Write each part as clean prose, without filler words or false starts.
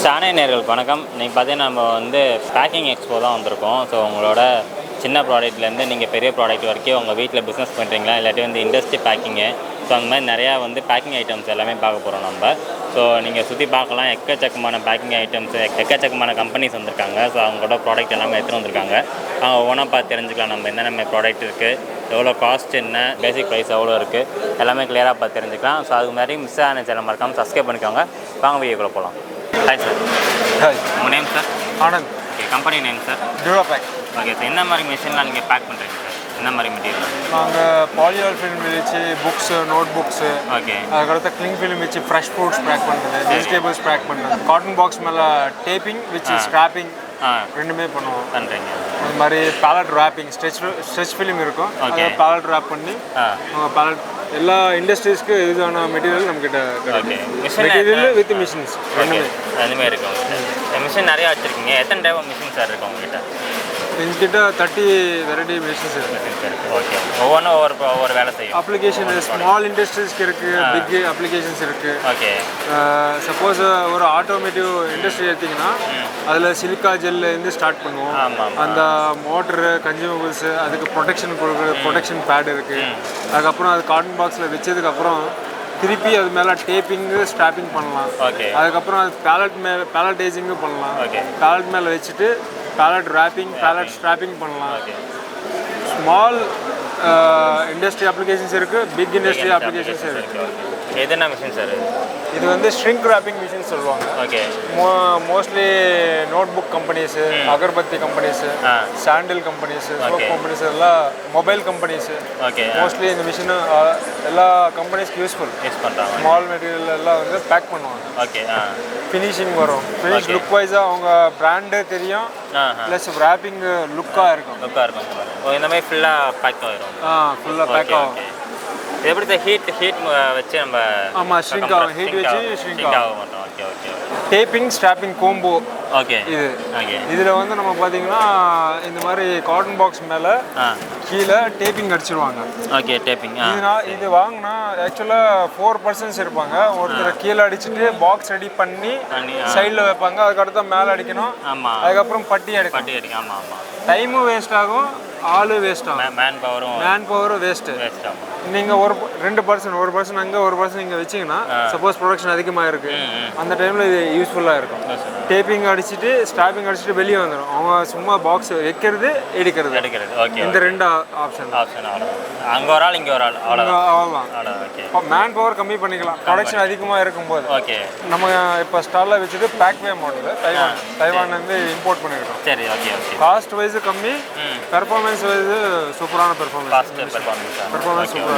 மிஸ்டர்.ஆண நேயர்களுக்கு வணக்கம். இன்றைக்கி பார்த்தீங்கன்னா நம்ம வந்து பேக்கிங் எக்ஸ்போ தான் வந்திருக்கோம். ஸோ உங்களோட சின்ன ப்ராடக்ட்லேருந்து நீங்கள் பெரிய ப்ராடக்ட் வரைக்கும் உங்கள் வீட்டில் பிஸ்னஸ் பண்ணுறீங்களா, இல்லாட்டி வந்து இண்டஸ்ட்ரி பேக்கிங்கு, ஸோ அந்த மாதிரி நிறையா வந்து பேக்கிங் ஐட்டம்ஸ் எல்லாமே பார்க்க போகிறோம் நம்ம. ஸோ நீங்கள் சுற்றி பார்க்கலாம், எக்கச்சக்கமான பேக்கிங் ஐட்டம்ஸு, எக்கச்சக்கமான கம்பெனிஸ் வந்திருக்காங்க. ஸோ அவங்களோட ப்ராடக்ட் எல்லாமே எடுத்துகிட்டு வந்திருக்காங்க. அவங்க ஒவ்வொன்றா பார்த்து தெரிஞ்சுக்கலாம் நம்ம என்னென்ன ப்ராடக்ட் இருக்குது, எவ்வளோ காஸ்ட் என்ன, பேசிக் ப்ரைஸ் எவ்வளோ இருக்குது, எல்லாமே கிளியராக பார்த்து தெரிஞ்சுக்கலாம். ஸோ அதுக்கு மாதிரி மிஸ்டர்.ஆண சேனல் மறக்காமல் சப்ஸ்கிரைப் பண்ணிக்கோங்க. வாங்க வீடியோக்குள்ளே போகலாம். Hi sir. ஹாய். உங்கள் name sir? Anand. Okay. Company name sir? Duropack. Okay sir. என்ன மாதிரி மிஷின்லாம் நீங்கள் பேக் பண்ணுறீங்க சார்? என்ன மாதிரி மெட்டீரியல்? நாங்கள் பாலியர் ஃபிலிம் வச்சு புக்ஸு, நோட் புக்ஸு, ஓகே, அதுக்கடுத்து கிளிங் ஃபிலிம் வச்சு ஃப்ரெஷ் ஃப்ரூட்ஸ் பேக் பண்ணுறது, வெஜிடபிள்ஸ் பேக் பண்ணுறது, காட்டன் பாக்ஸ் மேலே டேப்பிங் விச் ஸ்க்ராப்பிங் ரெண்டுமே பண்ணுவோம். பண்ணுறீங்க. அது மாதிரி பேலட் ரேப்பிங், ஸ்ட்ரெச் ஃபிலிம் இருக்கும். ஓகே. அதை பேலட் ரேப் பண்ணி பேலட் எல்லா இண்டஸ்ட்ரீஸ்க்கு இதுவான மெட்டீரியல் நம்மக்கிட்ட ஓகே. மெட்டீரியல் வித் மிஷின்ஸ் ரெண்டுமே அதுமே இருக்கு உங்கள்கிட்ட. மிஷின் நிறையா வச்சுருக்கீங்க. எத்தனை டைப் மிஷின் சார் இருக்குது உங்கள்கிட்ட? எங்ககிட்ட 30 வெரைட்டி மிஷின்ஸ் இருக்குது. ஓகே. ஒவ்வொன்றும் ஒவ்வொரு வேலை செய்யும். அப்ளிகேஷன் ஸ்மால் இண்டஸ்ட்ரீஸ்க்கு இருக்குது, பிக் அப்ளிகேஷன்ஸ் இருக்குது. ஓகே. சப்போஸ் ஒரு ஆட்டோமேட்டிவ் இண்டஸ்ட்ரி எடுத்திங்கன்னா அதில் சிலிக்கா ஜெல்லேருந்து ஸ்டார்ட் பண்ணுவோம். அந்த மோட்ரு, கன்சியூமபிள்ஸு, அதுக்கு ப்ரொடெக்ஷன் கொடுக்குற ப்ரொடெக்ஷன் பேட் இருக்குது. அதுக்கப்புறம் அது காட்டன் பாக்ஸில் வச்சதுக்கப்புறம் திருப்பி அது மேலே டேப்பிங்கு, ஸ்ட்ராப்பிங் பண்ணலாம். ஓகே. அதுக்கப்புறம் அது பேலட்டேஜிங்கும் பண்ணலாம். ஓகே. பேலட் மேலே வச்சுட்டு பேலட் ரேப்பிங், பேலட் ஸ்ட்ராப்பிங் பண்ணலாம். ஸ்மால் இண்டஸ்ட்ரி அப்ளிகேஷன்ஸ் இருக்குது, பிக் இண்டஸ்ட்ரி அப்ளிகேஷன்ஸ் இருக்குது. எது என்ன மிஷின் சார்? இது வந்து ஷ்ரிங்க் ரேப்பிங் மிஷின் சொல்லுவாங்க. Okay. Mostly notebook companies, agarbatti companies, sandal companies, soap companies, எல்லாம் மொபைல் கம்பெனிஸு. ஓகே. மோஸ்ட்லி இந்த மிஷின் எல்லா கம்பெனிஸ்க்கு யூஸ் பண்ணுறாங்க. ஸ்மால் மெட்டீரியல் எல்லாம் வந்து பேக் பண்ணுவாங்க. ஓகே. ஃபினிஷிங் வரும். ஃபினிஷ் லுக் வைஸாக அவங்க பிராண்டு தெரியும், ப்ளஸ் ரேப்பிங் லுக்காக இருக்கும். இந்த மாதிரி ஃபுல்லாக பேக் ஆகிடும். ஃபுல்லாக பேக் ஆகும். எப்படி சார் ஹீட் வச்சு நம்ம? ஆமாம், ஷ்ரிங்க் ஆகும். ஹீட் வச்சு ஷ்ரிங்க் ஆகும். Okay okay. Taping, strapping combo. Okay. இது ஓகே. இதில் வந்து நம்ம பார்த்தீங்கன்னா இந்த மாதிரி காட்டன் பாக்ஸ் மேலே கீழே டேப்பிங் அடிச்சிருவாங்க. ஓகே. டேப்பிங். இது வாங்கினா ஆக்சுவலாக 4 பர்சன்ஸ் இருப்பாங்க. ஒருத்தர் கீழே அடிச்சுட்டு பாக்ஸ் ரெடி பண்ணி சைடில் வைப்பாங்க. அதுக்கடுத்து மேலே அடிக்கணும். ஆமாம். அதுக்கப்புறம் பட்டி அடிக்கணும். ஆமாம் ஆமாம். டைமும் வேஸ்ட் ஆகும், ஆளு வேஸ்ட் ஆகும், மேன் பவரும் வேஸ்ட்டு. நீங்கள் ஒரு பர்சன் அங்கே ஒரு பர்சன் இங்கே வச்சிங்கன்னா சப்போஸ் ப்ரொடக்ஷன் அதிகமாக இருக்குது, அந்த டைமில் இது யூஸ்ஃபுல்லாக இருக்கும். டேப்பிங் அடிச்சுட்டு ஸ்ட்ராப்பிங் அடிச்சுட்டு வெளியே வந்துடும். அவங்க சும்மா பாக்ஸ் வைக்கிறது, எடுக்கிறது. ஓகே. இந்த 2 ஆப்ஷன். அங்கே ஒரு ஆள், இங்கே ஒரு ஆள், அவ்வளோதான். மேன் பவர் கம்மி பண்ணிக்கலாம் ப்ரொடக்ஷன் அதிகமாக இருக்கும்போது. ஓகே. நம்ம இப்போ ஸ்டாலில் வச்சுட்டு பேக்வே மாடல் தைவான்லேருந்து இம்போர்ட் பண்ணியிருக்கோம். சரி. Okay okay. காஸ்ட் வைஸ் கம்மி, பெர்ஃபார்மன்ஸ் வைஸ் சூப்பரான பெர்ஃபார்மன்ஸ் சூப்பராக.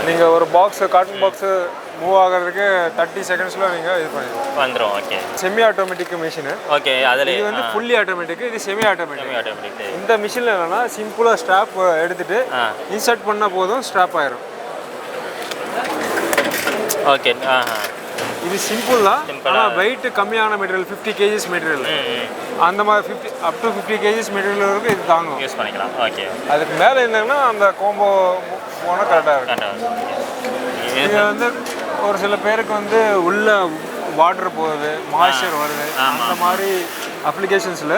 நீங்கள் ஒரு காட்டன் பாக்ஸு மூவ் ஆகிறதுக்கு 30 செகண்ட்ஸில் நீங்கள் இது பண்ணிடுவோம், வந்துடும். Okay. Semi automatic machine. Okay. அதில் இது வந்து ஃபுல்லி ஆட்டோமேட்டிக், இது செமி ஆட்டோமேட்டிக். இந்த மிஷினில் என்னென்னா சிம்பிளாக ஸ்ட்ராப் எடுத்துகிட்டு இன்சர்ட் பண்ணால் போதும், ஸ்ட்ராப் ஆயிரும். ஓகே. இது சிம்பிள் தான், ஆனால் வெயிட் கம்மியான மெட்டீரியல், 50 kgs மெட்டீரியல், அந்த மாதிரி up to 50 kgs மெட்டீரியல் வரைக்கும் இது தாங்கும், யூஸ் பண்ணிக்கலாம். ஓகே. அதுக்கு மேலே இருந்தாங்கன்னா அந்த கோம்போ போனால் கரெக்டாக இருக்கும். இது வந்து ஒரு சில பேருக்கு வந்து உள்ள வாட்டர் போகுது, மாய்ஸ்சர் வருது, அந்த மாதிரி அப்ளிகேஷன்ஸில்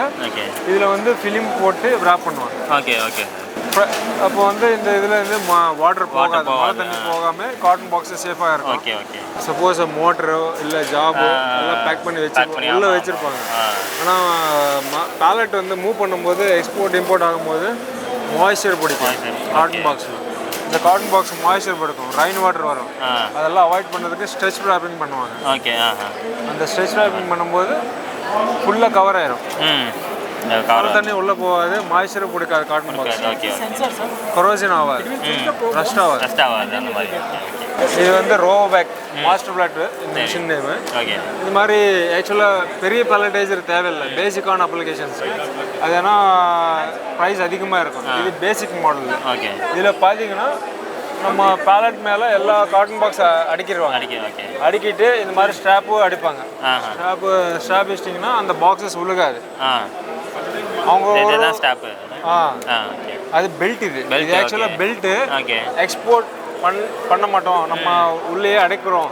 இதில் வந்து ஃபிலிம் போட்டு ரேப் பண்ணுவாங்க. Okay okay. அப்போ வந்து இந்த இதில் இருந்து வாட்டர் போகாது, மழை தண்ணி போகாமல் காட்டன் பாக்ஸு சேஃபாக இருக்கும். Okay okay. சப்போஸ் மோட்டரோ இல்லை ஜாபோ எல்லாம் பேக் பண்ணி உள்ளே வச்சுருப்பாங்க. ஆனால் பேலட் வந்து மூவ் பண்ணும்போது இம்போர்ட் ஆகும்போது மாய்ஸ்சர் பிடிக்கும் காட்டன் பாக்ஸில். இந்த காட்டன் பாக்ஸ் மாய்ஸ்சர் பிடிக்கும், ரெயின் வாட்டர் வரும். அதெல்லாம் அவாய்ட் பண்ணுறதுக்கு ஸ்ட்ரெச் ரேப்பிங் பண்ணுவாங்க. ஓகே. அந்த ஸ்ட்ரெச் ரேப்பிங் பண்ணும்போது ஃபுல்லாக கவர் ஆயிரும். தண்ணி உள்ளே போகாது, மாய்ஸ்சரும் பிடிக்காது காட்டன் பாக்ஸ். கொரோசின் ஆகாது, ரஸ்ட் ஆகாது. இது வந்து ரோபேக் மாஸ்டர் பிளாட் இந்த மிஷின் நேமு. இது மாதிரி ஆக்சுவலாக பெரிய பேலட்டைசர் தேவையில்லை, பேசிக்கான அப்ளிகேஷன்ஸ். அது ஏன்னா ப்ரைஸ் அதிகமாக இருக்கும். இது பேசிக் மாடல். இதில் பார்த்தீங்கன்னா நம்ம பேலட் மேலே எல்லா காட்டன் பாக்ஸ் அடிக்கிடுவாங்க. அடிக்கிட்டு இந்த மாதிரி ஸ்ட்ராப்பும் அடிப்பாங்க. ஸ்ட்ராப் வச்சிட்டிங்கன்னா அந்த பாக்ஸஸ் உழுகாது. அவங்க அது பெல்ட். இது ஆக்சுவலாக பெல்ட்டு எக்ஸ்போர்ட் பண்ண மாட்டோம், நம்ம உள்ளே அடைக்கிறோம்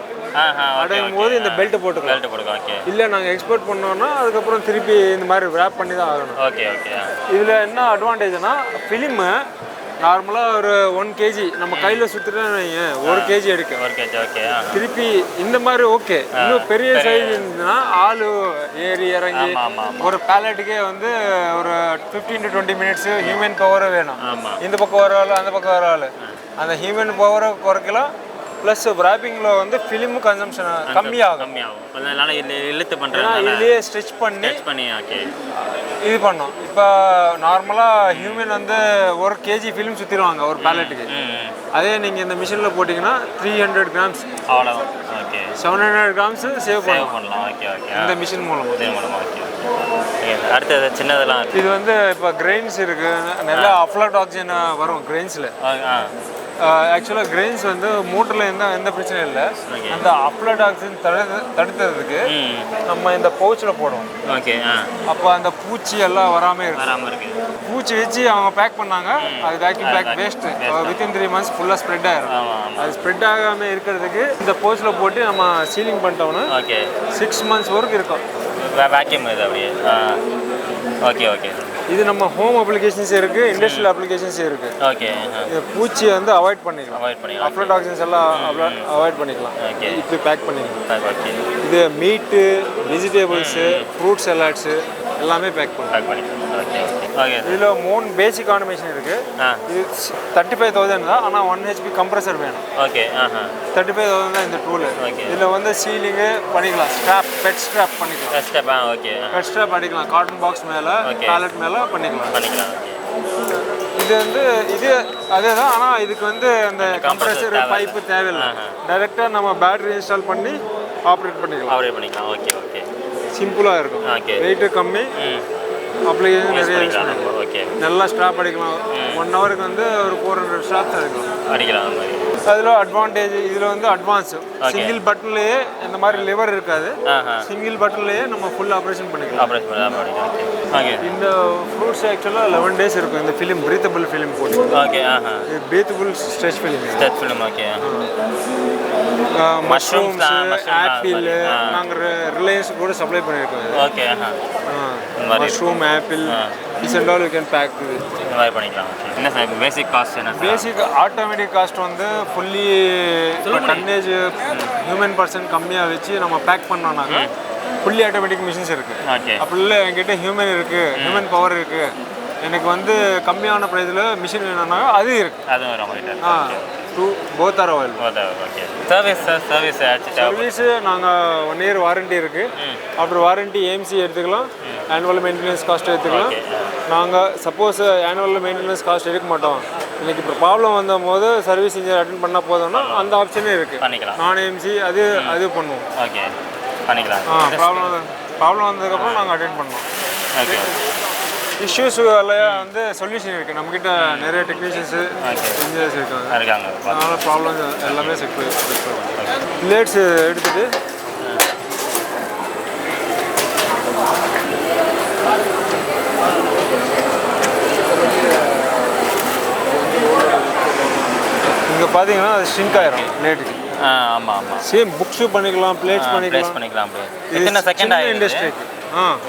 அடையும் போது இந்த பெல்ட் போட்டுக்கலாம். இல்லை நாங்கள் எக்ஸ்போர்ட் பண்ணோம்னா அதுக்கப்புறம் திருப்பி இந்த மாதிரி ரேப் பண்ணி தான் ஆகணும். இதில் என்ன அட்வான்டேஜ்னா ஃபிலிமு நார்மலாக ஒரு 1 kg நம்ம கையில் சுற்றுட்டோன்னு வைங்க 1 kg எடுக்க திருப்பி இந்த மாதிரி ஓகே. இன்னும் பெரிய சைஸ் இருந்ததுன்னா ஆள் ஏறி இறங்கி ஒரு பேலட்டுக்கே வந்து ஒரு 15 to 20 minutes ஹியூமன் பவரை வேணும். இந்த பக்கம் வர ஆள் அந்த பக்கம் வர ஆள் அந்த ஹியூமன் பவரை குறைக்கலாம். ப்ளஸ் ராப்பிங்கில் வந்து ஃபிலிமு கன்சம்ஷன் கம்மியாகும். அதனால இழுத்து பண்ணுறேன் இதுலேயே ஸ்ட்ரெச் பண்ணி இது பண்ணோம். இப்போ நார்மலாக ஹியூமன் வந்து 1 kg ஃபிலிம் சுற்றிடுவாங்க ஒரு பேலட்டுக்கு. அதே நீங்கள் இந்த மிஷினில் போட்டிங்கன்னா 300 grams அவ்வளோ 700 grams சேவ் பண்ணலாம் இந்த மிஷின் மூலமாக. அடுத்தது சின்னதெல்லாம் இது வந்து இப்போ கிரெயின்ஸ் இருக்குது. நல்லா அஃப்லாடாக்சின் வரும் கிரெயின்ஸில். ஆக்சுவலாக கிரெயின்ஸ் வந்து மூட்டில் எந்த பிரச்சனையும் இல்லை. அந்த அஃப்லாடாக்சின் தடுக்கிறதுக்கு நம்ம இந்த பவுச்சில் போடுவோம். அப்போ அந்த பூச்சி எல்லாம் வராமல் இருக்கு. பூச்சி வச்சு அவங்க பேக் பண்ணாங்க. அது vacuum pack waste within 3 months ஃபுல்லாக ஸ்ப்ரெட் ஆகிரும். அது ஸ்ப்ரெட் ஆகாமல் இருக்கிறதுக்கு இந்த பவுச்சில் போட்டு நம்ம சீலிங் பண்ணிட்டோம்னா 6 months வரைக்கும் இருக்கும். வேக்யூம் இது அப்படியே. இது நம்ம ஹோம் அப்ளிகேஷன்ஸ் இருக்குது, இண்டஸ்ட்ரியல் அப்ளிகேஷன்ஸ் இருக்குது. இது பூச்சி வந்து அவாய்ட் பண்ணிக்கலாம். அஃப்லாடாக்சின்ஸ் எல்லாம் அவாய்ட் பண்ணிக்கலாம். இப்போ பேக் பண்ணிக்கலாம். இது மீட்டு, வெஜிடபிள்ஸு, ஃப்ரூட் சலாட்ஸு எல்லாமே பேக் பண்ணிக்கலாம். இதில் 3 பேசிக் ஆட்டோமேஷன் இருக்குது. இது 35,000 தான். ஆனால் 1 HP கம்ப்ரஸர் வேணும். 35,000 தான் இந்த டூலு. இதில் வந்து சீலிங்கு பண்ணிக்கலாம். பெட் ஸ்ட்ராப் பண்ணிக்கலாம். பெட் ஸ்ட்ராப் பண்ணிக்கலாம். காட்டன் பாக்ஸ் மேலே பேலட் மேலே பண்ணிக்கலாம். இது வந்து இது அதே தான். ஆனால் இதுக்கு வந்து அந்த கம்ப்ரஸர் பைப்பு தேவையில்லை. டைரெக்டாக நம்ம பேட்டரி இன்ஸ்டால் பண்ணி ஆப்ரேட் பண்ணிக்கலாம். சிம்பிளாக இருக்கும். வெயிட்டு கம்மி, அப்ளிகேஷன் நிறைய யூஸ் பண்ணிக்கலாம். நல்லா ஸ்ட்ராப் அடிக்கலாம். 1 ஹவருக்கு வந்து ஒரு 400 ஸ்ட்ராப்ஸ் அடிக்கலாம். அதில் அட்வான்டேஜ் இதில் வந்து அட்வான்ஸ் சிங்கிள் பட்டன்லேயே இந்த மாதிரி லிவர் இருக்காது. சிங்கிள் பட்டன்லேயே நம்ம ஃபுல் ஆப்ரேஷன் பண்ணிக்கலாம். இந்த ஃப்ரூட்ஸ் ஆக்சுவலாக 11 days இருக்கும். இந்த ஃபிலிம் பிரீத்தபிள் ஃபிலிம் போட்டு breathable stretch film. Mushrooms, apple நாங்கள் ரிலையன்ஸ் கூட சப்ளை பண்ணியிருக்கோம். Mushroom, apple this and all you can pack இது இந்த மாதிரி பண்ணிக்கலாம். என்ன சார் பேசிக் காஸ்ட் என்ன? பேசிக் ஆட்டோமேட்டிக் காஸ்ட் வந்து ஃபுல்லி டன்னேஜ் ஹியூமன் பர்சன் கம்மியாக வச்சு நம்ம பேக் பண்ணோம்னாங்க ஃபுல்லி ஆட்டோமேட்டிக் மிஷின்ஸ் இருக்குது. அப்படி இல்லை என்கிட்ட ஹியூமன் இருக்குது, ஹியூமன் பவர் இருக்குது, எனக்கு வந்து கம்மியான ப்ரைஸில் மிஷின் வேணும்னா அது இருக்குது. அதுவும் ரொம்ப both are available. சர்வீஸ் நாங்கள் 1 year வாரண்ட்டி இருக்குது. அப்புறம் வாரண்ட்டி ஏஎம்சி எடுத்துக்கலாம், ஆனுவல் மெயின்டெனன்ஸ் காஸ்ட் எடுத்துக்கலாம். நாங்கள் சப்போஸ் ஆனுவல் மெயின்டெனன்ஸ் காஸ்ட் எடுக்க மாட்டோம், இன்றைக்கி இப்போ ப்ராப்ளம் வந்த போது சர்வீஸ் இன்ஜினியர் அட்டென்ட் பண்ணால் போதும்னா அந்த ஆப்ஷனே இருக்குது. நான் ஏஎம்சி அது பண்ணுவோம். ப்ராப்ளம் வந்ததுக்கப்புறம் நாங்கள் அட்டென்ட் பண்ணுவோம். இஷ்யூஸ் வந்து சொல்யூஷன் இருக்குது. நம்மக்கிட்ட நிறைய டெக்னீஷியன்ஸு இன்ஜினியர்ஸ் இருக்காங்க. அதனால் ப்ராப்ளம் எல்லாமே செக் பண்ணுவோம். பிளேட்ஸ் எடுத்துகிட்டு இங்கே பார்த்தீங்கன்னா அது ஷ்ரிங்க் ஆயிரும் பிளேட்டுக்கு. ஆமாம். சேம் புக்ஸு பண்ணிக்கலாம், பிளேட்ஸ் பண்ணிக்கலாம். எத்தனை செகண்ட் ஆகும் இண்டஸ்ட்ரிக்கு?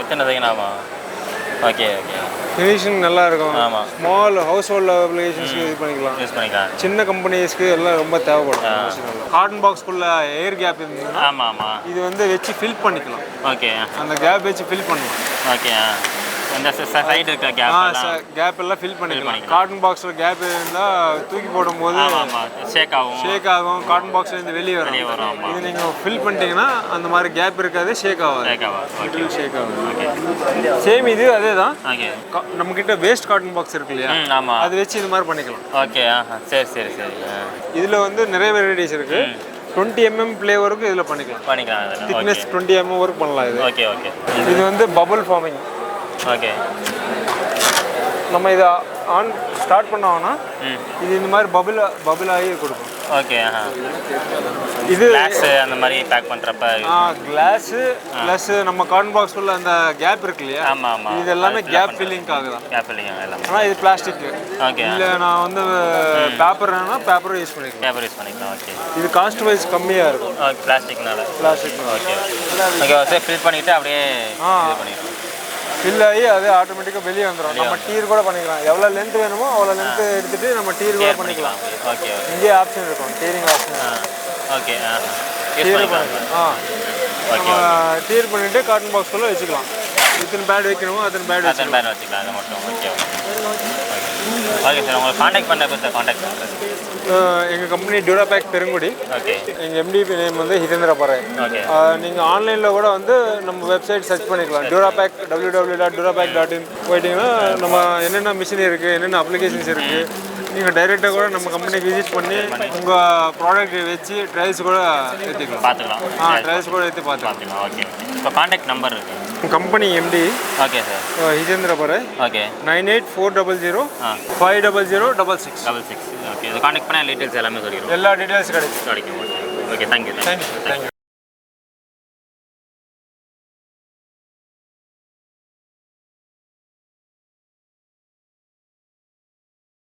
எத்தனை செகண்ட் ஆகும்? ஓகே. ஃபினிஷிங் நல்லா இருக்கும். ஸ்மால் ஹவுஸ் ஹோல்ட் அப்ளிகேஷன்ஸ்க்கு யூஸ் பண்ணிக்கலாம். சின்ன கம்பெனிஸ்க்கு எல்லாம் ரொம்ப தேவைப்படும். காட்டன் பாக்ஸ்க்குள்ள ஏர் கேப் இருந்ததுன்னா இது வந்து வச்சு ஃபில் பண்ணிக்கலாம். அந்த கேப் வச்சு ஃபில் பண்ணலாம். இந்த சைடு இருக்க கேப் எல்லாம் ஃபில் பண்ணிக்கலாம். காட்டன் பாக்ஸில் கேப் இருந்தால் தூக்கி போடும்போது ஷேக் ஆகும். காட்டன் பாக்ஸில் இருந்து வெளியே வரும். இது நீங்கள் ஃபில் பண்ணிட்டீங்கன்னா அந்த மாதிரி கேப் இருக்காது, ஷேக் ஆகும். சேம் இது அதே தான். நம்மக்கிட்ட வேஸ்ட் காட்டன் பாக்ஸ் இருக்கு இல்லையா, அது வச்சு இது மாதிரி பண்ணிக்கலாம். சரி. இதில் வந்து நிறைய வெரைட்டிஸ் இருக்குது. 20 mm ப்ளே வரைக்கும் இதில் பண்ணிக்கலாம். திக்னஸ் 20 mm வரைக்கும் பண்ணலாம். இது வந்து பபுள் ஃபார்மிங். நம்ம இதை ஸ்டார்ட் பண்ணோம்னா இது இந்த மாதிரி பபிள் ஆகி கொடுக்கும். ஓகே. இது கிளாஸ் அந்த மாதிரி பேக் பண்ணுறப்ப கிளாஸு ப்ளஸ் நம்ம கார்டன் பாக்ஸ்குள்ள அந்த கேப் இருக்கு இல்லையா? ஆமாம் ஆமாம். இது எல்லாமே கேப் ஃபில்லிங்காக தான். கேப் ஃபில்லிங் எல்லாமே. ஆனால் இது பிளாஸ்டிக். ஓகே. இல்லை நான் வந்து பேப்பர்னா பேப்பரும் யூஸ் பண்ணிக்கலாம். பேப்பர் யூஸ் பண்ணிக்கலாம். ஓகே. இது காஸ்ட் வைஸ் கம்மியாக இருக்கும். பிளாஸ்டிக்னால. Okay okay. ஃபில் பண்ணிவிட்டு அப்படியே இது பண்ணிடலாம். ஃபில் ஆகி அது ஆட்டோமேட்டிக்காக வெளியே வந்துடும். நம்ம டீர் கூட பண்ணிக்கலாம். எவ்வளோ லென்த் வேணுமோ அவ்வளோ லென்த்து எடுத்துகிட்டு நம்ம டீர் கூட பண்ணிக்கலாம். ஓகே. இங்கே ஆப்ஷன் இருக்கும், டீரிங் ஆப்ஷன். ஓகே. டீர் பண்ணிக்கலாம். நம்ம டீர் பண்ணிவிட்டு கார்டன் பாக்ஸ்குள்ளே வச்சுக்கலாம். இத்தனை பேட் வைக்கணுமோ அத்தனை பேட் வச்சுக்கலாம். அது மட்டும். Okay okay sir. உங்களை காண்டாக்ட் பண்ணுறப்ப சார் காண்டாக்ட் பண்ணுறது எங்கள் கம்பெனி டியூராபேக் பெருங்குடி. ஓகே. எங்கள் எம்டி நேம் வந்து ஹிதேந்திர பறை. ஓகே. நீங்கள் ஆன்லைனில் கூட வந்து நம்ம வெப்சைட் சர்ச் பண்ணிக்கலாம். டியூராபேக் www.durapack.in போயிட்டீங்கன்னா நம்ம என்னென்ன மிஷின் இருக்குது, என்னென்ன அப்ளிகேஷன்ஸ் இருக்குது, நீங்கள் டைரெக்டாக கூட நம்ம கம்பெனிக்கு விசிட் பண்ணி உங்கள் ப்ராடக்ட் வச்சு ட்ரையல்ஸ் கூட ஏற்றிக்கலாம். பார்த்துக்கலாம். ட்ரையல்ஸ் கூட ஏற்றி பார்த்துக்கலாம். ஓகே. இப்போ காண்டாக்ட் நம்பர் இருக்குது company MD. Okay sir. Hitendra பறை. ஓகே. 9840050066. 66. ஓகே. இது காண்டாக்ட் பண்ண டீட்டெயில்ஸ் எல்லாமே சொல்லிடுவோம். எல்லா டீட்டெயில்ஸ் கிடைக்கும். ஓகே. ஓகே. தேங்க்யூ.